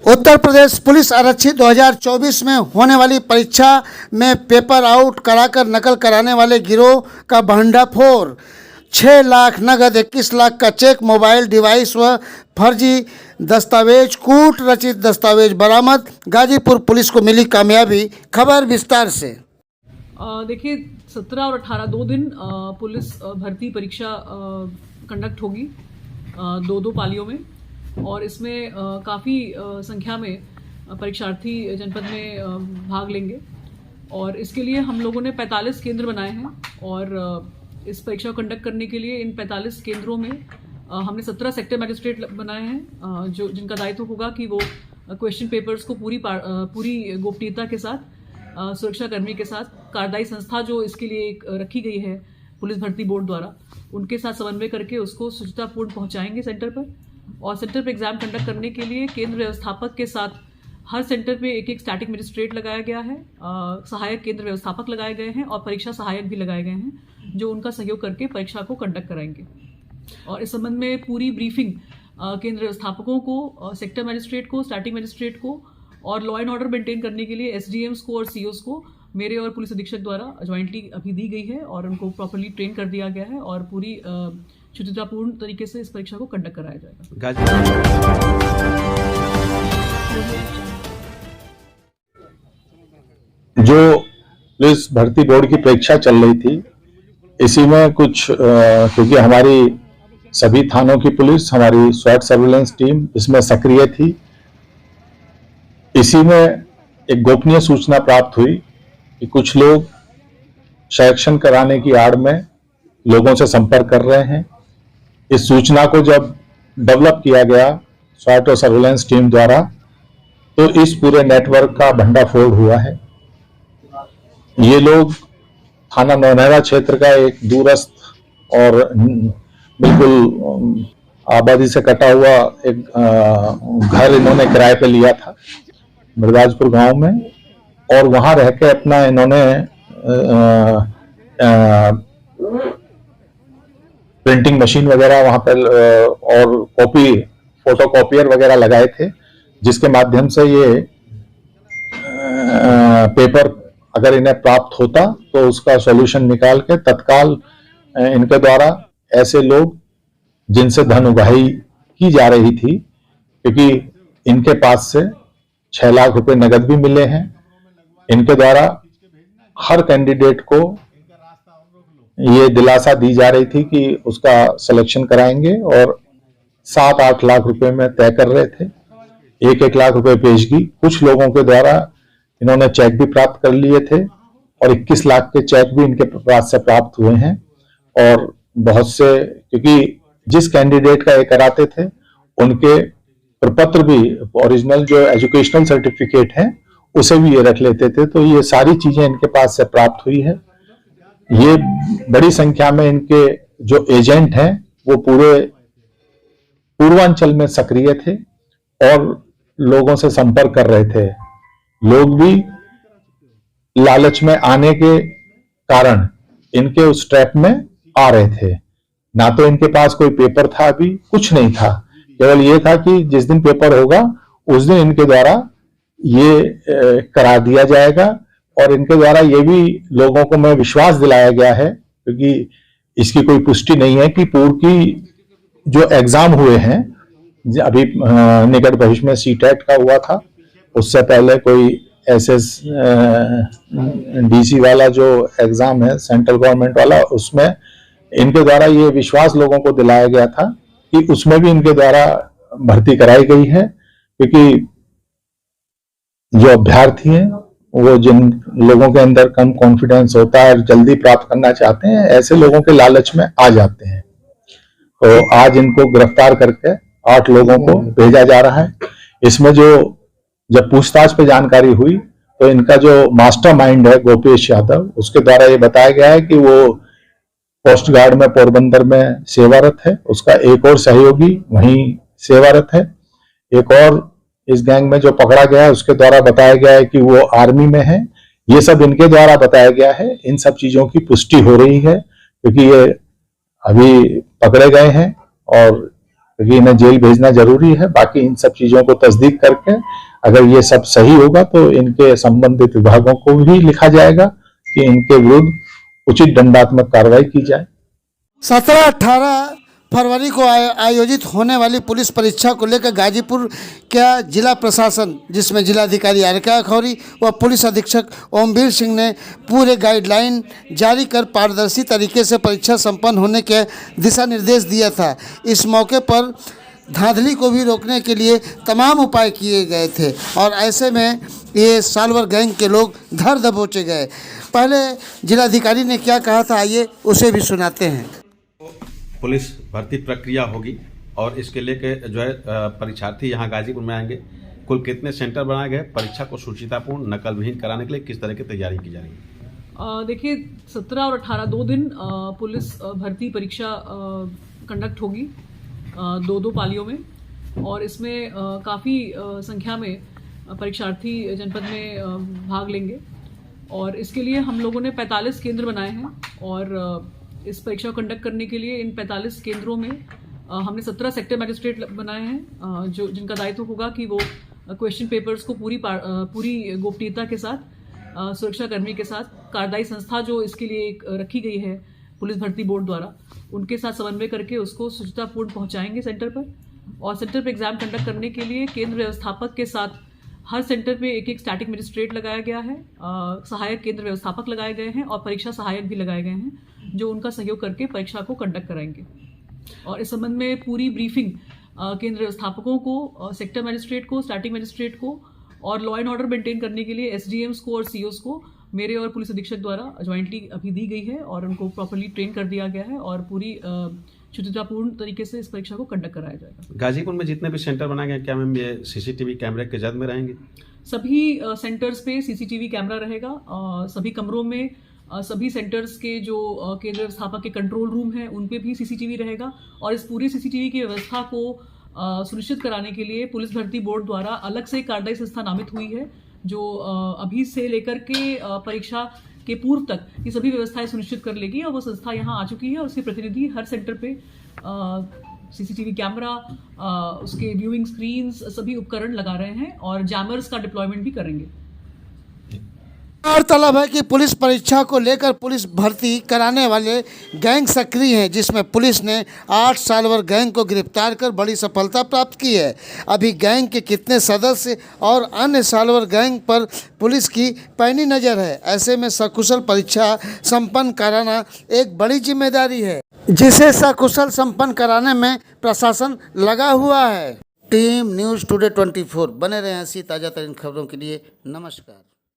Uttar Pradesh police आरक्षी 2024 में होने वाली परीक्षा में पेपर आउट कराकर नकल कराने वाले गिरोह का भंडाफोड़। 6 लाख नगद, 21 लाख का चेक, मोबाइल डिवाइस व फर्जी दस्तावेज, कूट रचित दस्तावेज बरामद। गाजीपुर पुलिस को मिली कामयाबी। खबर विस्तार से। देखिए 17 और 18 2 दिन पुलिस भर्ती परीक्षा कंडक्ट होगी दो पालियों में, और इसमें काफ़ी संख्या में परीक्षार्थी जनपद में भाग लेंगे। और इसके लिए हम लोगों ने 45 केंद्र बनाए हैं, और इस परीक्षा को कंडक्ट करने के लिए इन 45 केंद्रों में हमने 17 सेक्टर मजिस्ट्रेट बनाए हैं, जो जिनका दायित्व होगा कि वो क्वेश्चन पेपर्स को पूरी गोपनीयता के साथ, सुरक्षाकर्मी के साथ, कार्यदायी संस्था जो इसके लिए एक रखी गई है पुलिस भर्ती बोर्ड द्वारा, उनके साथ समन्वय करके उसको शुचितापूर्ण पहुंचाएंगे सेंटर पर। और सेंटर पर एग्जाम कंडक्ट करने के लिए केंद्र व्यवस्थापक के साथ हर सेंटर पे एक स्टैटिक मजिस्ट्रेट लगाया गया है, सहायक केंद्र व्यवस्थापक लगाए गए हैं और परीक्षा सहायक भी लगाए गए हैं, जो उनका सहयोग करके परीक्षा को कंडक्ट कराएंगे। और इस संबंध में पूरी ब्रीफिंग केंद्र व्यवस्थापकों को, सेक्टर मजिस्ट्रेट को, स्टैटिक मजिस्ट्रेट को और लॉ एंड ऑर्डर मेंटेन करने के लिए एसडीएम्स को और सीओस को मेरे और पुलिस अधीक्षक द्वारा ज्वाइंटली अभी दी गई है, और उनको प्रॉपर्ली ट्रेन कर दिया गया है, और पूरी शुचितापूर्ण तरीके से इस परीक्षा को कंडक्ट कराया जाएगा। जो पुलिस भर्ती बोर्ड की परीक्षा चल रही थी, इसी में कुछ क्योंकि हमारी सभी थानों की पुलिस, हमारी स्वैट सर्विलेंस टीम इसमें सक्रिय थी, इसी में एक गोपनीय सूचना प्राप्त हुई कि कुछ लोग सिलेक्शन कराने की आड़ में लोगों से संपर्क कर रहे हैं। इस सूचना को जब डेवलप किया गया स्वैट और सर्विलेंस टीम द्वारा, तो इस पूरे नेटवर्क का भंडाफोड़ हुआ है। ये लोग थाना नौनहरा क्षेत्र का एक दूरस्थ और बिल्कुल आबादी से कटा हुआ एक घर इन्होंने किराए पे लिया था मृदाजपुर गांव में, और वहां रह के अपना इन्होंने प्रिंटिंग मशीन वगैरह वहां पर और फोटो कॉपियर वगैरह लगाए थे, जिसके माध्यम से ये पेपर अगर इन्हें प्राप्त होता तो उसका सॉल्यूशन निकाल के तत्काल इनके द्वारा ऐसे लोग जिनसे धन उगाही की जा रही थी, क्योंकि इनके पास से 6 लाख रुपए नगद भी मिले हैं, इनके द्वारा हर कैंडिडेट को ये दिलासा दी जा रही थी कि उसका सिलेक्शन कराएंगे, और 7-8 लाख रुपए में तय कर रहे थे। 1-1 लाख रुपए पेशगी कुछ लोगों के द्वारा इन्होंने चेक भी प्राप्त कर लिए थे, और 21 लाख के चेक भी इनके पास से प्राप्त हुए हैं। और बहुत से, क्योंकि जिस कैंडिडेट का ये कराते थे उनके प्रपत्र भी, ओरिजिनल जो एजुकेशनल सर्टिफिकेट है उसे भी ये रख लेते थे, तो ये सारी चीजें इनके पास से प्राप्त हुई है। ये बड़ी संख्या में इनके जो एजेंट हैं वो पूरे पूर्वांचल में सक्रिय थे और लोगों से संपर्क कर रहे थे। लोग भी लालच में आने के कारण इनके उस ट्रैप में आ रहे थे। ना तो इनके पास कोई पेपर था, अभी कुछ नहीं था, केवल ये था कि जिस दिन पेपर होगा उस दिन इनके द्वारा ये करा दिया जाएगा। और इनके द्वारा ये भी लोगों को मैं विश्वास दिलाया गया है, क्योंकि इसकी कोई पुष्टि नहीं है कि पूर्व की जो एग्जाम हुए हैं, अभी निकट भविष्य में सीटेट का हुआ था, उससे पहले कोई एसएस डीसी वाला जो एग्जाम है सेंट्रल गवर्नमेंट वाला, उसमें इनके द्वारा ये विश्वास लोगों को दिलाया गया था कि उसमें भी इनके द्वारा भर्ती कराई गई है, क्योंकि जो अभ्यर्थी हैं वो जिन लोगों के अंदर कम कॉन्फिडेंस होता है और जल्दी प्राप्त करना चाहते हैं, ऐसे लोगों के लालच में आ जाते हैं। तो आज इनको गिरफ्तार करके 8 लोगों को भेजा जा रहा है। इसमें जब पूछताछ पे जानकारी हुई तो इनका जो मास्टरमाइंड है गोपेश यादव, उसके द्वारा ये बताया गया है कि वो कोस्ट गार्ड में पोरबंदर में सेवारत है, उसका एक और सहयोगी वहीं सेवारत है, एक और इस गैंग में जो पकड़ा गया है उसके द्वारा बताया गया है कि वो आर्मी में है। ये सब इनके द्वारा बताया गया है। इन सब चीजों की पुष्टि हो रही है, क्योंकि ये अभी पकड़े गए हैं और क्योंकि इन्हें जेल भेजना जरूरी है। बाकी इन सब चीजों को तस्दीक करके अगर ये सब सही होगा तो इनके संबंधित विभागों को भी लिखा जाएगा कि इनके विरुद्ध उचित दंडात्मक कार्रवाई की जाए। 17-18 फरवरी को आयोजित होने वाली पुलिस परीक्षा को लेकर गाजीपुर का जिला प्रशासन, जिसमें जिलाधिकारी आर.के. अखौरी व पुलिस अधीक्षक ओमवीर सिंह ने पूरे गाइडलाइन जारी कर पारदर्शी तरीके से परीक्षा संपन्न होने के दिशा निर्देश दिया था। इस मौके पर धांधली को भी रोकने के लिए तमाम उपाय किए गए थे और ऐसे में ये सालवर गैंग के लोग धर दबोचे गए। पहले जिलाधिकारी ने क्या कहा था, आइए उसे भी सुनाते हैं। पुलिस भर्ती प्रक्रिया होगी और इसके लेके जो है परीक्षार्थी यहाँ गाजीपुर में आएंगे। कुल कितने सेंटर बनाए गए, परीक्षा को सुचितापूर्ण नकल विहीन कराने के लिए किस तरह की तैयारी की जा रही है? देखिए 17 और 18 2 दिन पुलिस भर्ती परीक्षा कंडक्ट होगी 2-2 पालियों में, और इसमें काफ़ी संख्या में परीक्षार्थी जनपद में भाग लेंगे। और इसके लिए हम लोगों ने 45 केंद्र बनाए हैं और इस परीक्षा को कंडक्ट करने के लिए इन 45 केंद्रों में हमने 17 सेक्टर मजिस्ट्रेट बनाए हैं, जो जिनका दायित्व होगा कि वो क्वेश्चन पेपर्स को पूरी गोपनीयता के साथ सुरक्षाकर्मी के साथ कार्यदायी संस्था जो इसके लिए एक रखी गई है पुलिस भर्ती बोर्ड द्वारा, उनके साथ समन्वय करके उसको सुचितापूर्ण पहुंचाएंगे सेंटर पर। और सेंटर पर एग्जाम कंडक्ट करने के लिए केंद्र व्यवस्थापक के साथ हर सेंटर पे एक स्टैटिक मजिस्ट्रेट लगाया गया है, सहायक केंद्र व्यवस्थापक लगाए गए हैं और परीक्षा सहायक भी लगाए गए हैं जो उनका सहयोग करके परीक्षा को कंडक्ट कराएंगे। और इस संबंध में पूरी ब्रीफिंग केंद्र व्यवस्थापकों को, सेक्टर मजिस्ट्रेट को, स्टैटिक मजिस्ट्रेट को और लॉ एंड ऑर्डर मेंटेन करने के लिए एसडीएम्स को और सीओस को मेरे और पुलिस अधीक्षक द्वारा ज्वाइंटली अभी दी गई है और उनको प्रॉपर्ली ट्रेन कर दिया गया है और पूरी शुचितापूर्ण तरीके से इस परीक्षा को कंडक्ट कराया जाएगा। गाजीपुर में जितने भी सेंटर बनाए गए, क्या मैम ये सीसीटीवी कैमरे के जद में रहेंगे? सभी सेंटर्स पे सीसीटीवी कैमरा रहेगा। सभी कमरों में सभी सेंटर्स के जो केंद्र व्यवस्थापक के कंट्रोल रूम है उन पे भी सीसीटीवी रहेगा। और इस पूरी सीसीटीवी की व्यवस्था को सुनिश्चित कराने के लिए पुलिस भर्ती बोर्ड द्वारा अलग से कार्यदायी संस्था नामित हुई है, जो अभी से लेकर के परीक्षा के पूर्व तक ये सभी व्यवस्थाएं सुनिश्चित कर लेगी। और वो संस्था यहाँ आ चुकी है और उसके प्रतिनिधि हर सेंटर पे सीसीटीवी कैमरा, उसके व्यूइंग स्क्रीन्स, सभी उपकरण लगा रहे हैं और जैमर्स का डिप्लॉयमेंट भी करेंगे। गौरतलब है कि पुलिस परीक्षा को लेकर पुलिस भर्ती कराने वाले गैंग सक्रिय हैं, जिसमें पुलिस ने 8 सालवर गैंग को गिरफ्तार कर बड़ी सफलता प्राप्त की है। अभी गैंग के कितने सदस्य और अन्य सालवर गैंग पर पुलिस की पैनी नज़र है। ऐसे में सकुशल परीक्षा संपन्न कराना एक बड़ी जिम्मेदारी है, जिसे सकुशल संपन्न कराने में प्रशासन लगा हुआ है। टीम न्यूज़ टुडे 24 बने रहे ऐसी ताज़ा तरीन खबरों के लिए। नमस्कार।